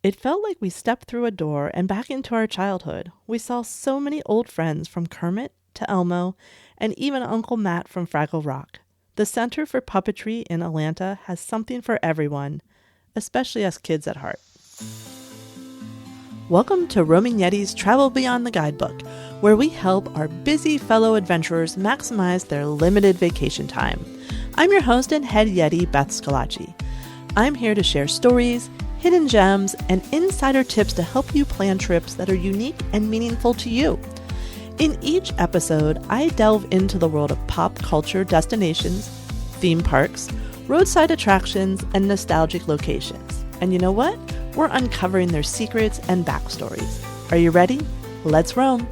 It felt like we stepped through a door and back into our childhood. We saw so many old friends from Kermit to Elmo and even Uncle Matt from Fraggle Rock. The Center for Puppetry in Atlanta has something for everyone, especially us kids at heart. Welcome to Roaming Yeti's Travel Beyond the Guidebook, where we help our busy fellow adventurers maximize their limited vacation time. I'm your host and head Yeti, Beth Scalacci. I'm here to share stories, hidden gems, and insider tips to help you plan trips that are unique and meaningful to you. In each episode, I delve into the world of pop culture destinations, theme parks, roadside attractions, and nostalgic locations. And you know what? We're uncovering their secrets and backstories. Are you ready? Let's roam!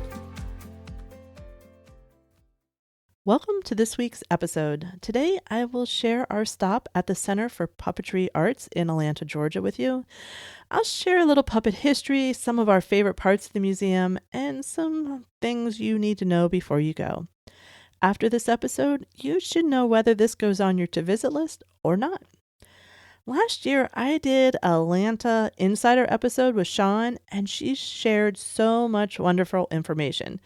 Welcome to this week's episode. Today, I will share our stop at the Center for Puppetry Arts in Atlanta, Georgia with you. I'll share a little puppet history, some of our favorite parts of the museum, and some things you need to know before you go. After this episode, you should know whether this goes on your to-visit list or not. Last year, I did a Atlanta Insider episode with Sean, and she shared so much wonderful information.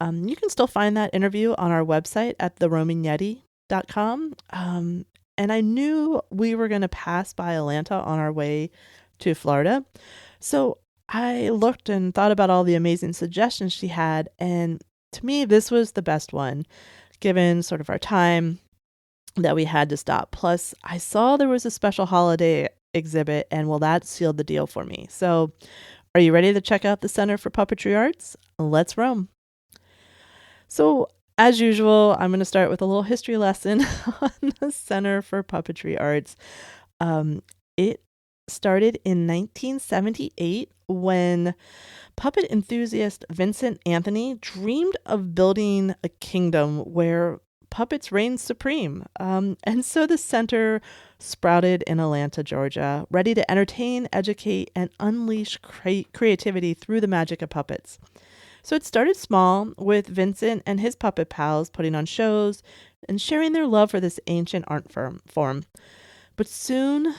You can still find that interview on our website at theroamingyeti.com. And I knew we were going to pass by Atlanta on our way to Florida. So I looked and thought about all the amazing suggestions she had. And to me, this was the best one, given sort of our time that we had to stop. Plus, I saw there was a special holiday exhibit, and well, that sealed the deal for me. So are you ready to check out the Center for Puppetry Arts? Let's roam. So, as usual, I'm going to start with a little history lesson on the Center for Puppetry Arts. It started in 1978 when puppet enthusiast Vincent Anthony dreamed of building a kingdom where puppets reigned supreme. And so the center sprouted in Atlanta, Georgia, ready to entertain, educate, and unleash creativity through the magic of puppets. So it started small, with Vincent and his puppet pals putting on shows and sharing their love for this ancient art form. But soon,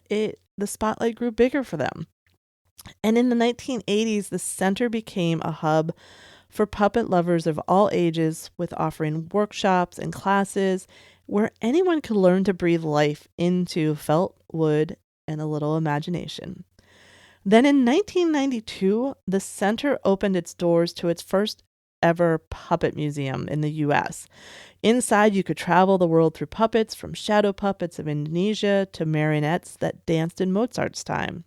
the spotlight grew bigger for them. And in the 1980s, the center became a hub for puppet lovers of all ages, with offering workshops and classes where anyone could learn to breathe life into felt, wood, and a little imagination. Then in 1992, the center opened its doors to its first ever puppet museum in the US. Inside, you could travel the world through puppets, from shadow puppets of Indonesia to marionettes that danced in Mozart's time.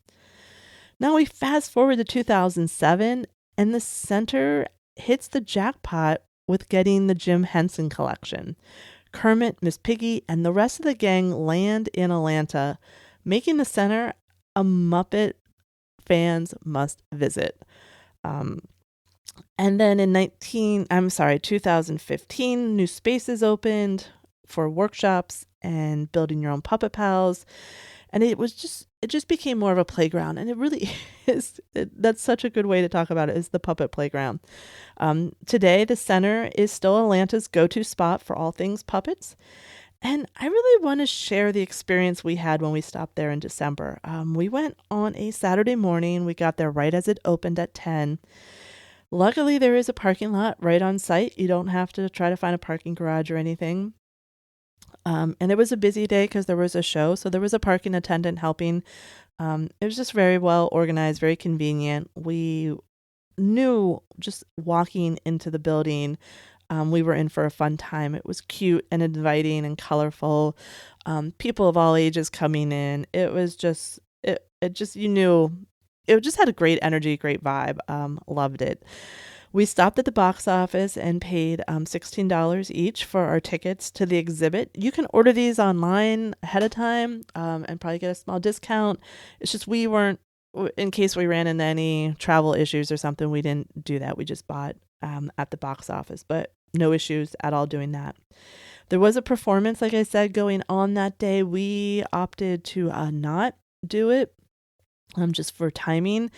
Now we fast forward to 2007, and the center hits the jackpot with getting the Jim Henson collection. Kermit, Miss Piggy, and the rest of the gang land in Atlanta, making the center a Muppet fans must visit. And then in 2015, new spaces opened for workshops and building your own puppet pals. And it just became more of a playground. And it really is. That's such a good way to talk about it, is the puppet playground. Today, the center is still Atlanta's go-to spot for all things puppets. And I really want to share the experience we had when we stopped there in December. We went on a Saturday morning. We got there right as it opened at 10. Luckily, there is a parking lot right on site. You don't have to try to find a parking garage or anything. And it was a busy day because there was a show. So there was a parking attendant helping. It was just very well organized, very convenient. We knew just walking into the building, we were in for a fun time. It was cute and inviting and colorful. People of all ages coming in. It was just, you knew, it just had a great energy, great vibe. Loved it. We stopped at the box office and paid $16 each for our tickets to the exhibit. You can order these online ahead of time and probably get a small discount. It's just we weren't, in case we ran into any travel issues or something, we didn't do that. We just bought at the box office, but no issues at all doing that. There was a performance, like I said, going on that day. We opted to not do it just for timing.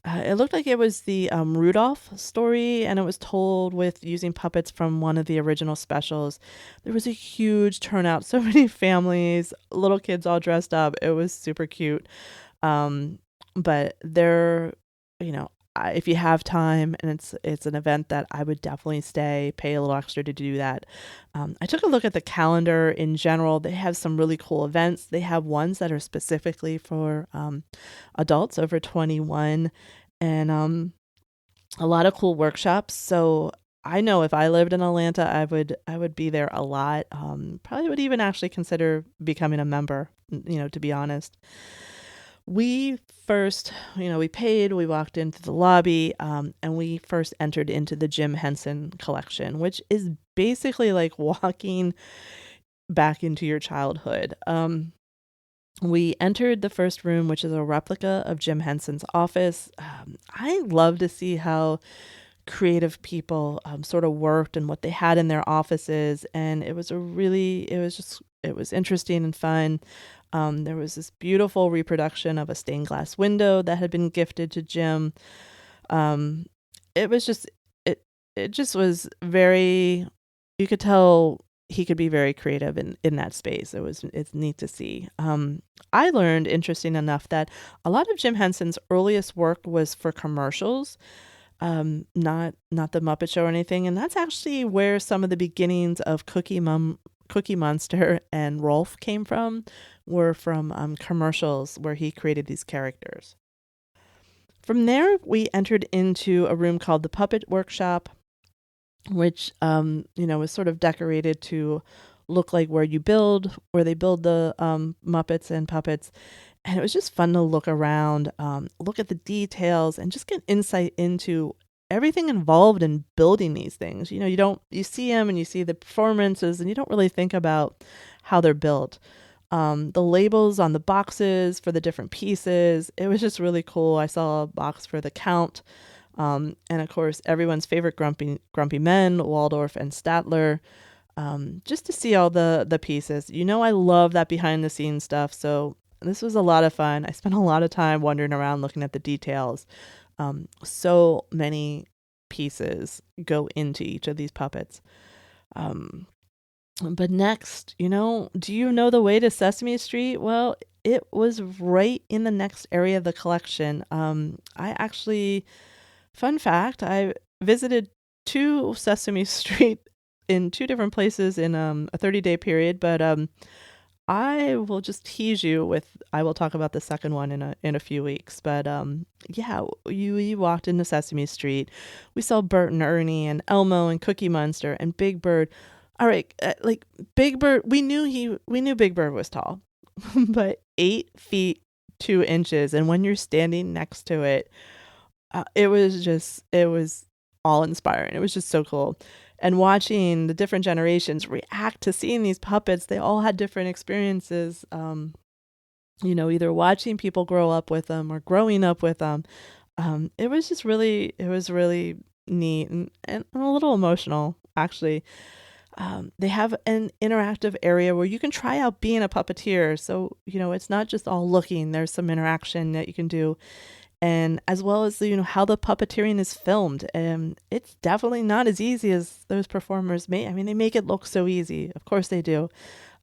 It looked like it was the Rudolph story, and it was told with using puppets from one of the original specials. There was a huge turnout, so many families, little kids all dressed up. It was super cute. But they're, you know, if you have time and it's an event that I would definitely stay, pay a little extra to do that. I took a look at the calendar in general. They have some really cool events. They have ones that are specifically for adults over 21, and a lot of cool workshops. So I know if I lived in Atlanta, I would be there a lot. Probably would even actually consider becoming a member, to be honest. We first, we paid, we walked into the lobby, and we first entered into the Jim Henson collection, which is basically like walking back into your childhood. We entered the first room, which is a replica of Jim Henson's office. I love to see how creative people sort of worked and what they had in their offices. And it was interesting and fun. There was this beautiful reproduction of a stained glass window that had been gifted to Jim. Um, it was just, it just was very, you could tell he could be very creative in that space. It's neat to see. I learned, interesting enough, that a lot of Jim Henson's earliest work was for commercials, not the Muppet Show or anything. And that's actually where some of the beginnings of Cookie Monster and Rolf came from, were from commercials where he created these characters. From there, we entered into a room called the Puppet Workshop, which was sort of decorated to look like where they build the Muppets and puppets. And it was just fun to look around, look at the details, and just get insight into everything involved in building these things. You see them and you see the performances, and you don't really think about how they're built. The labels on the boxes for the different pieces, it was just really cool. I saw a box for the Count, and of course everyone's favorite grumpy men, Waldorf and Statler. Just to see all the pieces. I love that behind the scenes stuff. So this was a lot of fun. I spent a lot of time wandering around looking at the details. So many pieces go into each of these puppets. But next, do you know the way to Sesame Street? Well, it was right in the next area of the collection. Fun fact, I visited 2 Sesame Street in 2 different places in a 30-day period, but I will just tease you I will talk about the second one in a few weeks. But yeah, you walked into Sesame Street. We saw Bert and Ernie and Elmo and Cookie Monster and Big Bird. All right, like Big Bird, we knew Big Bird was tall, but 8 feet 2 inches, and when you're standing next to it, it was all inspiring. It was just so cool. And watching the different generations react to seeing these puppets, they all had different experiences. Either watching people grow up with them or growing up with them. It was really neat and a little emotional, actually. They have an interactive area where you can try out being a puppeteer. So, it's not just all looking, there's some interaction that you can do. And as well as, how the puppeteering is filmed. And it's definitely not as easy as those performers make. I mean, they make it look so easy. Of course they do.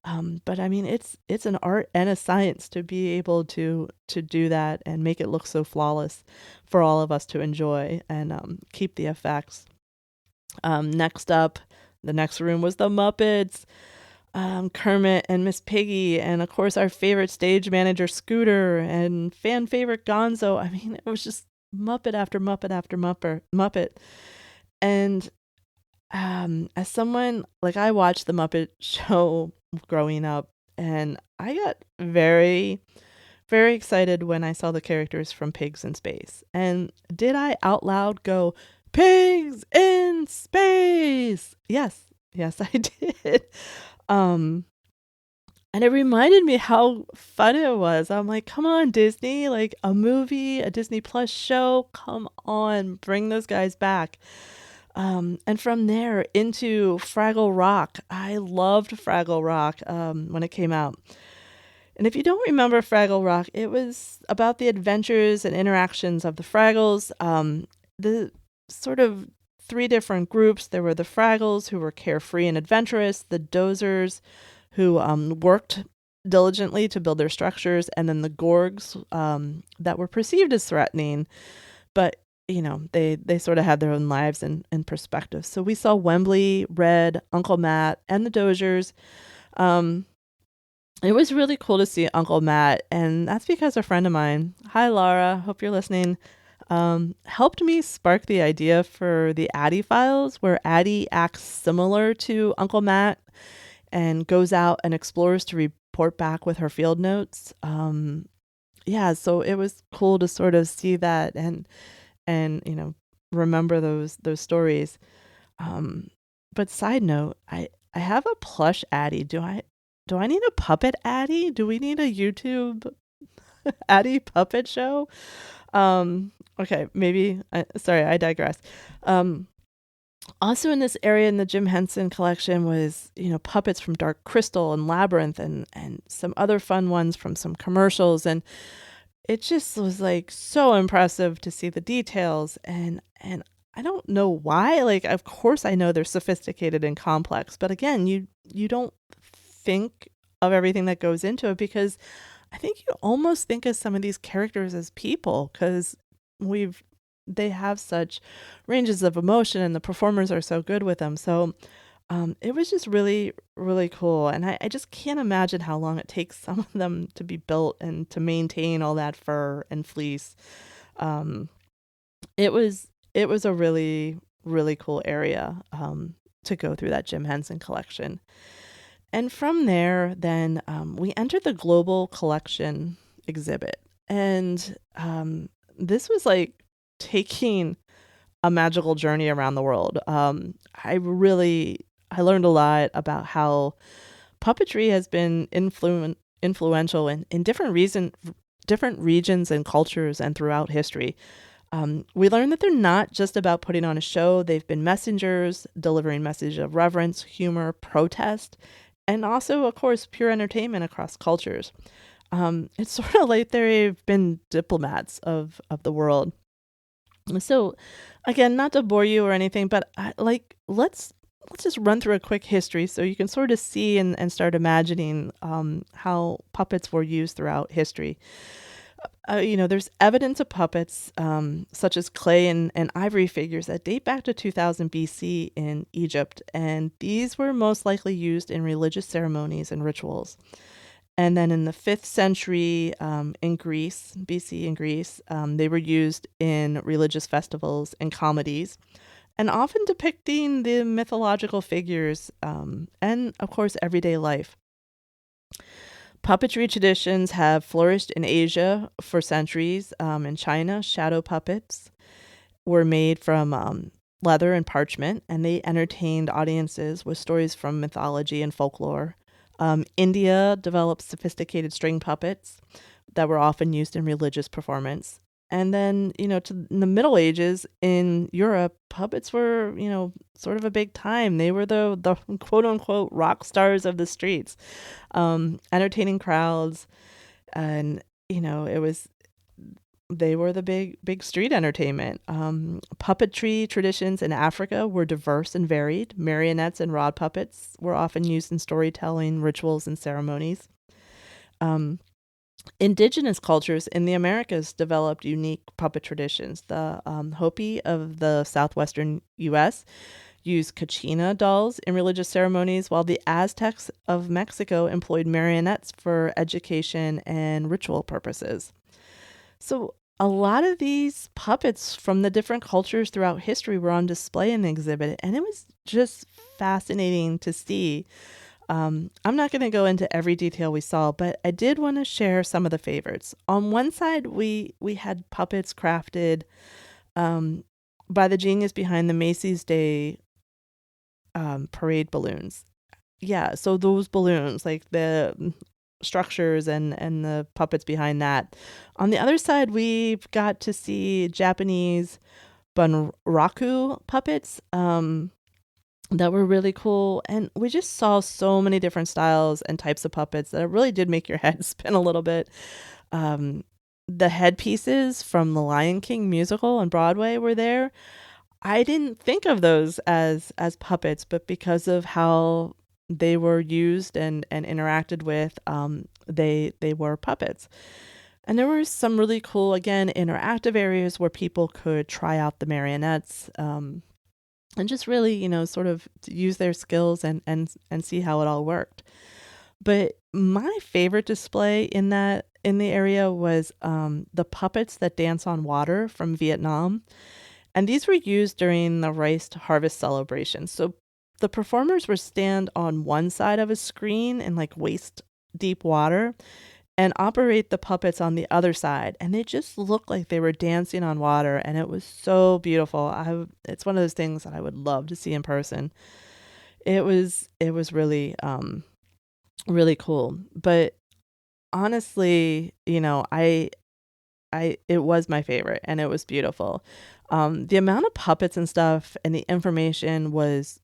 But I mean, it's an art and a science to be able to do that and make it look so flawless for all of us to enjoy and keep the effects. Next up, the next room was the Muppets. Kermit and Miss Piggy, and of course our favorite stage manager Scooter, and fan favorite Gonzo. I mean, it was just Muppet after Muppet after Muppet. And as someone, like, I watched the Muppet Show growing up, and I got very, very excited when I saw the characters from Pigs in Space. And did I out loud go, "Pigs in Space"? Yes, I did. And it reminded me how fun it was. I'm like, come on, Disney, like a movie, a Disney Plus show, come on, bring those guys back. And from there into Fraggle Rock. I loved Fraggle Rock when it came out. And if you don't remember Fraggle Rock, it was about the adventures and interactions of the Fraggles. The sort of 3 different groups. There were the Fraggles, who were carefree and adventurous, the Dozers, who worked diligently to build their structures, and then the gorgs that were perceived as threatening, but they sort of had their own lives and perspectives. So we saw Wembley, Red, Uncle Matt, and the Dozers. Um, it was really cool to see Uncle Matt, and that's because a friend of mine, hi Laura, hope you're listening, helped me spark the idea for the Addie Files, where Addie acts similar to Uncle Matt and goes out and explores to report back with her field notes. Yeah, so it was cool to sort of see that and remember those stories. But side note, I have a plush Addie. Do I need a puppet Addie? Do we need a YouTube Addie puppet show? Okay, maybe. Sorry, I digress. Also in this area in the Jim Henson collection was, puppets from Dark Crystal and Labyrinth and some other fun ones from some commercials. And it just was like so impressive to see the details. And I don't know why. Like, of course I know they're sophisticated and complex, but again, you don't think of everything that goes into it, because I think you almost think of some of these characters as people, because they have such ranges of emotion and the performers are so good with them. So it was just really, really cool. And I just can't imagine how long it takes some of them to be built and to maintain all that fur and fleece. It was a really, really cool area to go through that Jim Henson collection. And from there, then we entered the global collection exhibit. And this was like taking a magical journey around the world. I learned a lot about how puppetry has been influential in different regions and cultures and throughout history. We learned that they're not just about putting on a show. They've been messengers, delivering message of reverence, humor, protest, and also, of course, pure entertainment across cultures. It's sort of like they've been diplomats of the world. So, again, not to bore you or anything, but let's just run through a quick history so you can sort of see and start imagining how puppets were used throughout history. There's evidence of puppets such as clay and ivory figures that date back to 2000 BC in Egypt, and these were most likely used in religious ceremonies and rituals. And then in the 5th century in Greece, BC in Greece, they were used in religious festivals and comedies, and often depicting the mythological figures and, of course, everyday life. Puppetry traditions have flourished in Asia for centuries. In China, shadow puppets were made from leather and parchment, and they entertained audiences with stories from mythology and folklore. India developed sophisticated string puppets that were often used in religious performance. And then, in the Middle Ages in Europe, puppets were, sort of a big time. They were the quote unquote rock stars of the streets, entertaining crowds. And, they were the big street entertainment. Puppetry traditions in Africa were diverse and varied. Marionettes and rod puppets were often used in storytelling, rituals, and ceremonies. Indigenous cultures in the Americas developed unique puppet traditions. The Hopi of the southwestern U.S. used Kachina dolls in religious ceremonies, while the Aztecs of Mexico employed marionettes for education and ritual purposes. So a lot of these puppets from the different cultures throughout history were on display in the exhibit, and it was just fascinating to see. I'm not going to go into every detail we saw, but I did want to share some of the favorites. On one side, we had puppets crafted by the genius behind the Macy's Day parade balloons. Yeah, so those balloons, like the structures and the puppets behind that. On the other side, we've got to see Japanese bunraku puppets. That were really cool. And we just saw so many different styles and types of puppets that it really did make your head spin a little bit. The headpieces from the Lion King musical on Broadway were there. I didn't think of those as puppets, but because of how they were used and interacted with, they were puppets. And there were some really cool, again, interactive areas where people could try out the marionettes, and just really, sort of use their skills and see how it all worked. But my favorite display in the area was the puppets that dance on water from Vietnam. And these were used during the rice harvest celebration. So the performers would stand on one side of a screen in like waist deep water and operate the puppets on the other side. And they just looked like they were dancing on water. And it was so beautiful. It's one of those things that I would love to see in person. It was really, really cool. But honestly, it was my favorite and it was beautiful. The amount of puppets and stuff and the information was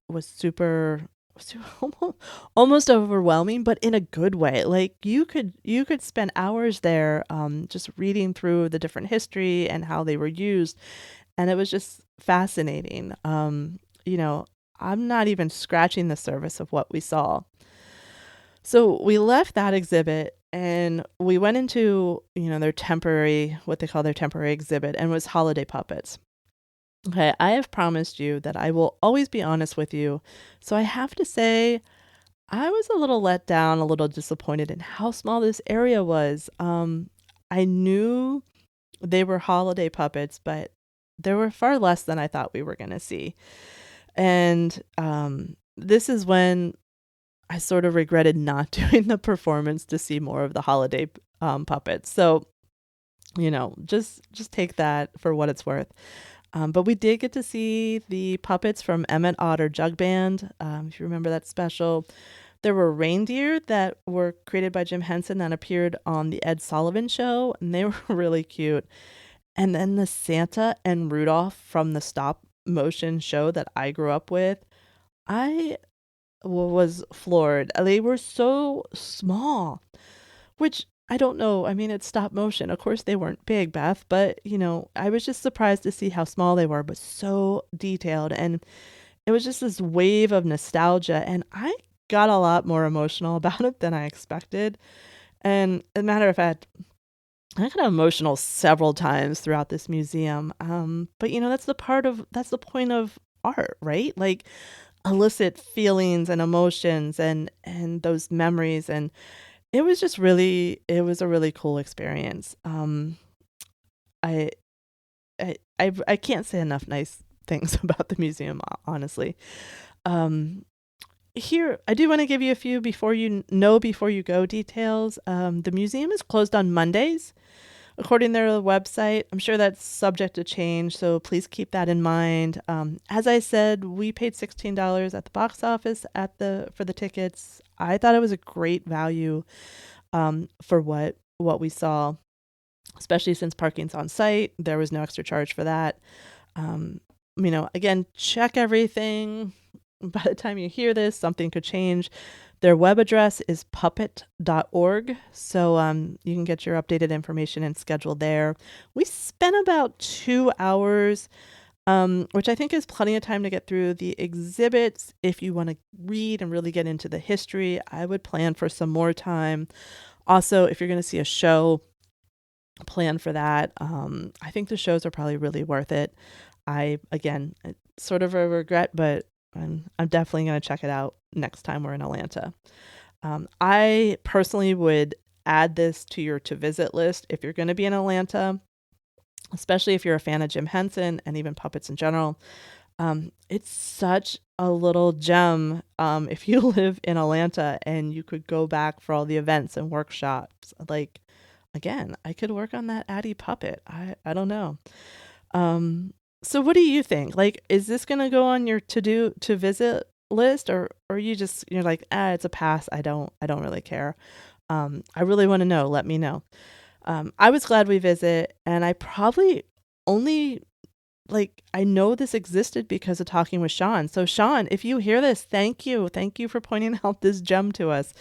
almost overwhelming, but in a good way. Like you could spend hours there, just reading through the different history and how they were used, and it was just fascinating. I'm not even scratching the surface of what we saw. So we left that exhibit and we went into, what they call their temporary exhibit, and it was holiday puppets. Okay, I have promised you that I will always be honest with you. So I have to say, I was a little let down, a little disappointed in how small this area was. I knew they were holiday puppets, but there were far less than I thought we were going to see. And this is when I sort of regretted not doing the performance to see more of the holiday puppets. So, just take that for what it's worth. But we did get to see the puppets from Emmett Otter Jug Band. If you remember that special, there were reindeer that were created by Jim Henson that appeared on the Ed Sullivan Show, and they were really cute. And then the Santa and Rudolph from the stop motion show that I grew up with, I was floored. They were so small, which I don't know. I mean, it's stop motion. Of course, they weren't big, Beth, but I was just surprised to see how small they were, but so detailed. And it was just this wave of nostalgia. And I got a lot more emotional about it than I expected. And as a matter of fact, I got emotional several times throughout this museum. But that's the point of art, right? Like elicit feelings and emotions and those memories, and it was a really cool experience. I I can't say enough nice things about the museum, honestly. Um, Here, I do want to give you a few before you go details. The museum is closed on Mondays, according to their website. I'm sure that's subject to change, so please keep that in mind. As I said, we paid $16 at the box office for the tickets. I thought it was a great value, for what we saw, especially since parking's on site. There was no extra charge for that. Again, check everything. By the time you hear this, something could change. Their web address is puppet.org, so you can get your updated information and schedule there. We spent about 2 hours, which I think is plenty of time to get through the exhibits. If you want to read and really get into the history, I would plan for some more time. Also, if you're going to see a show, plan for that. I think the shows are probably really worth it. Again, it's sort of a regret, but I'm definitely going to check it out next time we're in Atlanta. I personally would add this to your to visit list if you're going to be in Atlanta, especially if you're a fan of Jim Henson and even puppets in general. It's such a little gem, if you live in Atlanta and you could go back for all the events and workshops. Like, again, I could work on that Addie puppet. I don't know. So what do you think? Like, is this going to go on your to visit list, or you're like, it's a pass. I don't really care. I really want to know. Let me know. I was glad we visit, and I probably only I know this existed because of talking with Sean. So Sean, if you hear this, thank you. Thank you for pointing out this gem to us.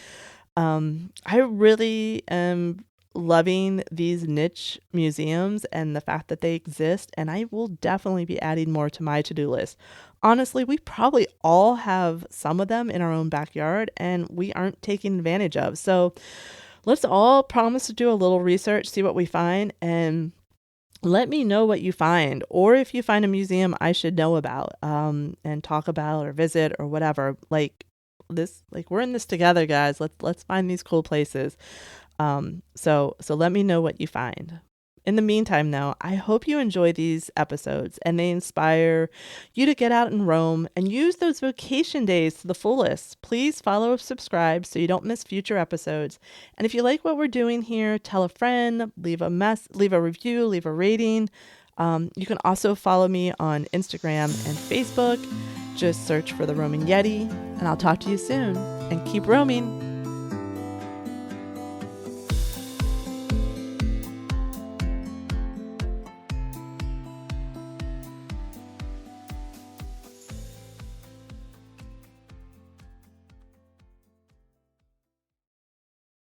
I really am loving these niche museums and the fact that they exist, and I will definitely be adding more to my to-do list. Honestly, we probably all have some of them in our own backyard and we aren't taking advantage of. So let's all promise to do a little research, see what we find, and let me know what you find, or if you find a museum I should know about, and talk about or visit or whatever. Like we're in this together, guys. Let's find these cool places. So let me know what you find. In the meantime, though, I hope you enjoy these episodes and they inspire you to get out and roam and use those vacation days to the fullest. Please follow or subscribe so you don't miss future episodes. And if you like what we're doing here, tell a friend, leave a review, leave a rating. You can also follow me on Instagram and Facebook. Just search for The Roaming Yeti, and I'll talk to you soon. And keep roaming.